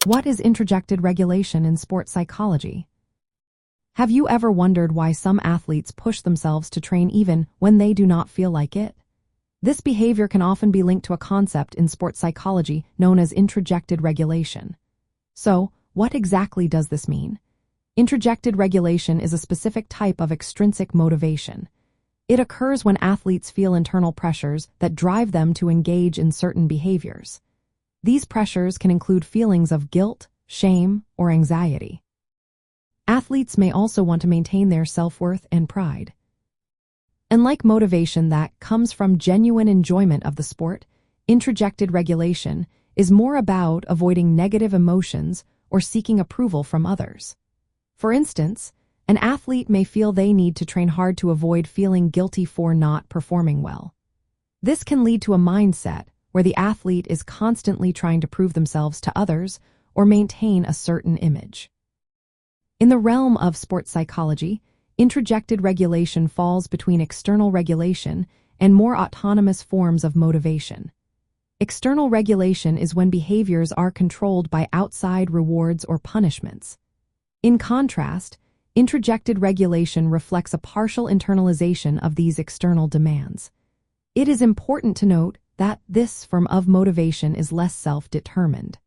What is introjected regulation in sports psychology? Have you ever wondered why some athletes push themselves to train even when they do not feel like it? This behavior can often be linked to a concept in sports psychology known as introjected regulation. So, what exactly does this mean? Introjected regulation is a specific type of extrinsic motivation. It occurs when athletes feel internal pressures that drive them to engage in certain behaviors. These pressures can include feelings of guilt, shame, or anxiety. Athletes may also want to maintain their self-worth and pride. Unlike motivation that comes from genuine enjoyment of the sport, introjected regulation is more about avoiding negative emotions or seeking approval from others. For instance, an athlete may feel they need to train hard to avoid feeling guilty for not performing well. This can lead to a mindset where the athlete is constantly trying to prove themselves to others or maintain a certain image. In the realm of sports psychology, introjected regulation falls between external regulation and more autonomous forms of motivation. External regulation is when behaviors are controlled by outside rewards or punishments. In contrast, introjected regulation reflects a partial internalization of these external demands. It is important to note that this form of motivation is less self-determined.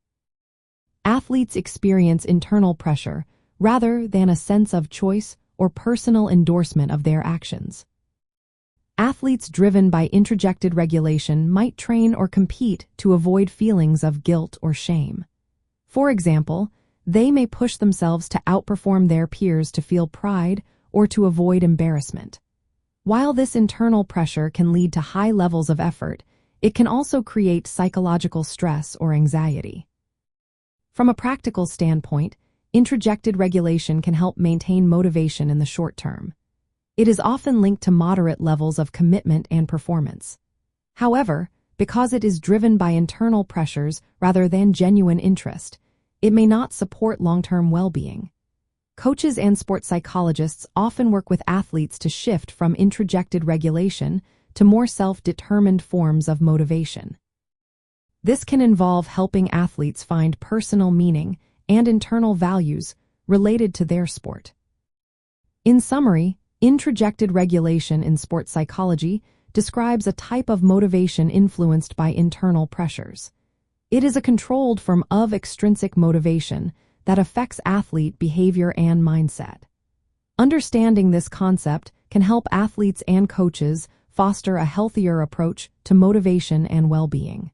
Athletes experience internal pressure rather than a sense of choice or personal endorsement of their actions. Athletes driven by introjected regulation might train or compete to avoid feelings of guilt or shame. For example, they may push themselves to outperform their peers to feel pride or to avoid embarrassment. While this internal pressure can lead to high levels of effort, it can also create psychological stress or anxiety. From a practical standpoint, introjected regulation can help maintain motivation in the short term. It is often linked to moderate levels of commitment and performance. However, because it is driven by internal pressures rather than genuine interest, it may not support long-term well-being. Coaches and sports psychologists often work with athletes to shift from introjected regulation to more self-determined forms of motivation. This can involve helping athletes find personal meaning and internal values related to their sport. In summary, introjected regulation in sports psychology describes a type of motivation influenced by internal pressures. It is a controlled form of extrinsic motivation that affects athlete behavior and mindset. Understanding this concept can help athletes and coaches foster a healthier approach to motivation and well-being.